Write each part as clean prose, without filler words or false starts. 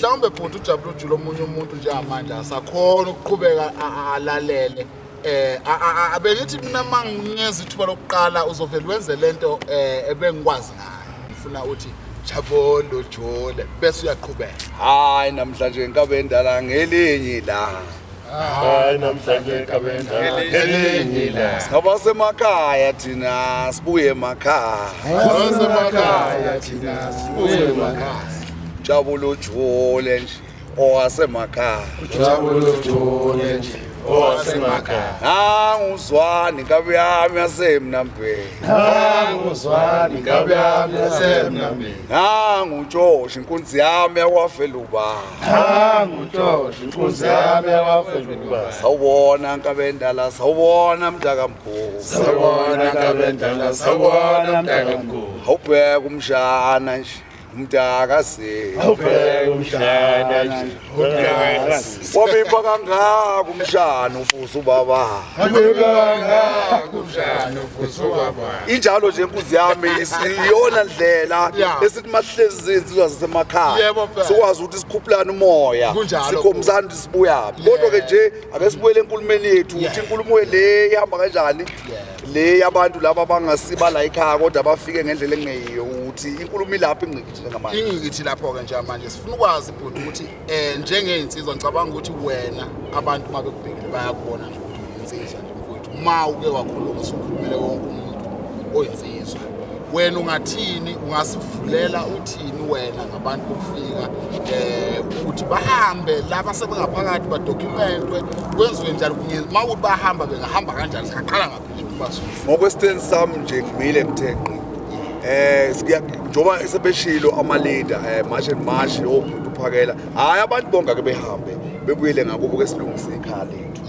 mhlawumbe bhuti uJabula uJulo omunye umuntu njengamanje asakhona ukuqhubeka alalele abengithi mina manginyeza ithuba lokuqala uzovela wenze lento ebengikwazi ngayo ngifuna uthi Jabula uJule bese uyaqhubeka hayi namhlanje inkabe endala ngelinye la hayi namhlanje inkabe endala ngelinye la singaba semakhaya thina sibuye emakhaya semakhaya thina sibuye emakhaya Jabula uJule nje owasemakhaya Jabula uJule nje owasemakhaya nguzwani inkabe yami yasemnambeni nguzwani inkabe yami yasemnambeni nguJoshi inkunzi yami yakwaFeluba nguJoshi inkunzi yami yakwaFeluba sawubona inkabe endala sawubona mntakamkhulu sawubona inkabe endala sawubona mntakamkhulu awubheka umshana nje umntakase awubheka umshana nje umntakase wabipha kangaka umshana ufusa ubaba injalo nje inkunzi yami isiyona ndlela esithi mahlezi insizwa zasemakhaya sikwazi ukuthi sikhuphulane umoya sikhombisana ukuthi sibuyaphi kodwa ke nje ake sibuyele enkulumeni yethu ukuthi inkulumo le ihamba kanjani le yabantu laba abangasiba la ekhaya kodwa bafike ngendlela engeyiyo ukuthi inkulumo ilapha ingqikithi njengamanje ingqikithi lapho ke njengamanje sifuna ukwazi bhuti ukuthi njengeinsizwa ngicabanga ukuthi wena abantu mabekubhekile bayakubona nje ukuthi uyinsizwa nje mfowethu uma uke wakhuluma usukhulumele wonke umuntu oyinsizwa wena ungathini ungasivulela uthini wena ngabantu bokufika ukuthi bahambe laba sebengaphakathi ba documentwe kwenziwe njalo uma ukuthi bahamba bengahamba kanjani siqala ngaphi kubasuka ngokwesitheni sami nje ngimile ngithenqi njoba sebeshilo ama-leader march and march omuntu uphakela hayi abantu bonke ake behambe bebuyele ngakubo ke silungise ikhaya lethu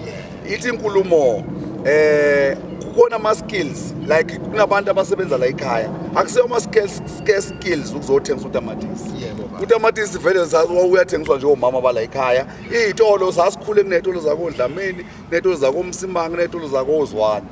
ithi inkulumo kukhona ama-skills like kunabantu abasebenza la ekhaya akuseyo ama-skills ukuzothengisa utamatisi utamatisi vele uyathengiswa njengomama bala ekhaya iy'tolo sasikhule kuney'tolo zakodlamini ney'tolo zakomsimango ney'tolo zakozwane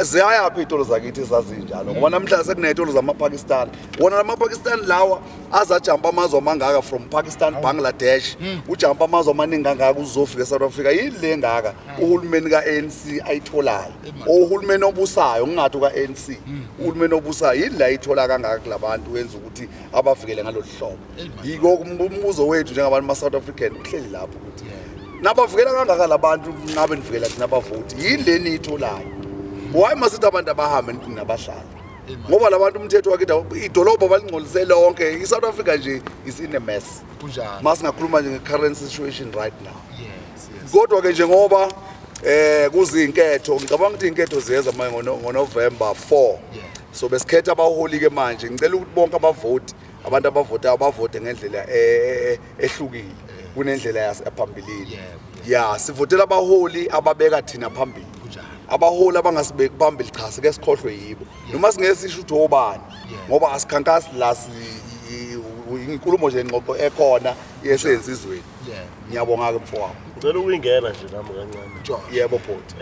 ziyayaphi iy'tolo zakithi ezazinjalo ngoba namhlanje sekuney'tolo zamapakistan wona lamapakistan lawa azajampa amazwe amangaka from Pakistan Bangladesh ujampa amazwe amaningi kangaka uzofika eSouth Africa yini le ngaka uhulumeni ka-ANC ayitholayo uhulumeni obusayo ngingathi ka-ANC uhulumeni obusayo yini la ayithola kangaka kulabantu wenza ukuthi abafikele ngalolu hlobo yiko umbuzo wethu njengabantu ma-South African uhleli lapho ukuthi nabavikela kangaka labantu ngabe nivikela thina abavoti yini le niyitholayo why masithi abantu abahambe nabahlali ngoba labantu umthetho wakithi idolobha balingcolise lonke iSouth Africa nje is in a mess kunjani masingakhuluma nje nge-current situation right now kodwa ke njengoba kuzinketho ngicabanga ukuthi inketho ziyeza manje ngoNovember 4 so besikhetha abaholi ke manje ngicela ukuthi bonke abavoti abantu abavote ngendlela ehlukile kunendlela yaphambilini sivotela abaholi ababeka thina phambili abaholi abangasibeki phambili cha sike sikhohlwe yibo noma singesisho ukuthi obani ngoba asikhankasi la inkulumo nje ingxoxo ekhona yesenzizweni ngiyabonga ke mfowabo ngicela ukuyingena nje nami kancane yebo bhuti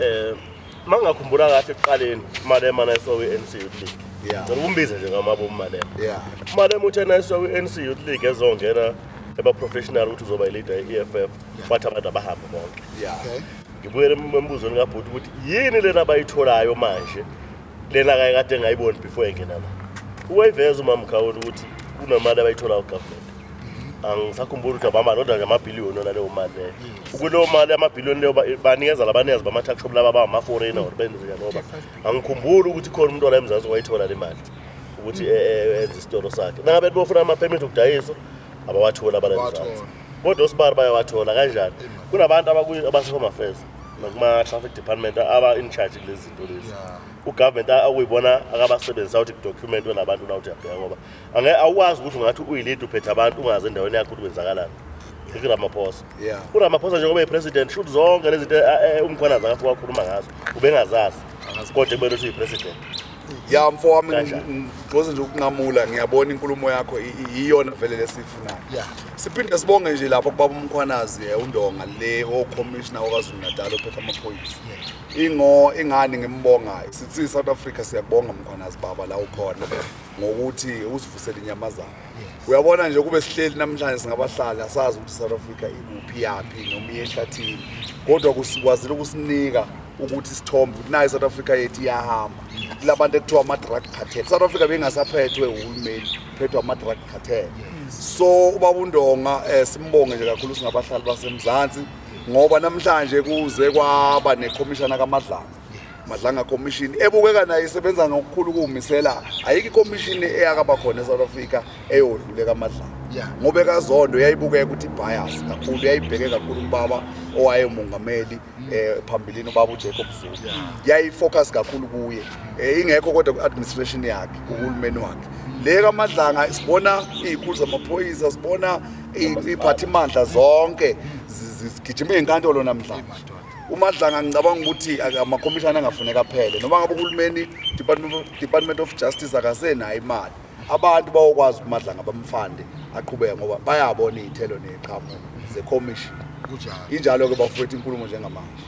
mangakhumbula kahle ekuqaleni Malema nayiso we-ANC Youth League ngicela ukumbiza nje ngamabo Malema Malema uthe nayiso we-ANC Youth League ezongena eba-professional ukuthi uzoba i-leader ye-EFF bathi abantu abahambe bonke ngibuyele embuzweni kabhuti ukuthi yini lena abayitholayo manje lena kade ngayiboni before engena la uwayiveza uMamkhawula ukuthi kunamali abayitholayo government angisakhumbula ukuthi abamali kodwa nje amabhiliyoni naleyo mali leyo ukuleyo mali amabhiliyoni leyo banikeza labanikazi bama-tax shop laba abangama-foreigner or benzeka noba angikhumbuli ukuthi khona umuntu ola eMzansi owayithola le mali ukuthi enze isitolo sakhe nangabe bofuna ama-permit okudayisa abawathola abalemzansi kodwa osibari bayawathola kanjani kunabantu abase-home affairs nakuma-traffic department aba-in charge kulezi zinto lezi ugovernment akuyibona akabasebenzisa ukuthi kudocumentwe nabantu la uyabheka ngoba awukwazi ukuthi ungathi uyilid uphethe abantu ungazi endaweni yakho ukuthi kwenzakalani uRamaphosa uRamaphosa njengoba eyi-president shuthi zonke lezi zinto umkhwanazi akafika wakhuluma ngazo ubengazazi kodwa kumele ukuthi uyi-president ya mfowami ngicose nje ukunqamula ngiyabona inkulumo yakho iyona vele lesifunayo siphinde sibonge nje lapha kubaba uMkhwanazi uNdonga le o-commissioner waKwaZulu Natal ophethe amaphoyisa ingani ngimbongayo sithi South Africa siyakubonga Mkhwanazi baba la ukhona ngokuthi usivusela inyamazana uyabona nje kube sihleli namhlanje singabahlali asazi ukuthi South Africa ikuphi yaphi noma iyehlathini kodwa kusikwazile ukusinika ukuthi sithombe ukuthi nayo South Africa yethu iyahamba labantu ekuthiwa ama-drug cartel South Africa bengasaphethwe uhulumeni phethwe ama-drug cartel so ubaba uNdonga simbonge nje kakhulu singabahlali basemzansi ngoba namhlanje kuze kwaba nekhomishana kaMadlanga commission ebukeka nayo isebenza ngokukhulu ukumisela ayikho ikhomishini eyakaba khona eSouth Africa eyodlule kaMadlanga ngoba kaZondo yayibukeka ukuthi bias kakhulu yayibheke kakhulu ubaba owayemongameli phambilini ubaba uJacob Zuma yayifocus kakhulu kuye ingekho kodwa ku-administration yakhe uhulumeni wakhe le kaMadlanga sibona izikhulu zamaphoyisa sibona iphathimandla zonke zigijima inkantolo namhlanje uMadlanga ngicabanga ukuthi amakhomishana angafuneka phele noma ngabe uhulumeni Department of Justice akasenayo imali abantu bayokwazi uMadlanga bamfande aqhubeke ngoba bayabona izithelo neziqhamuko ze commission injalo ke bafowethu inkulumo njengamanje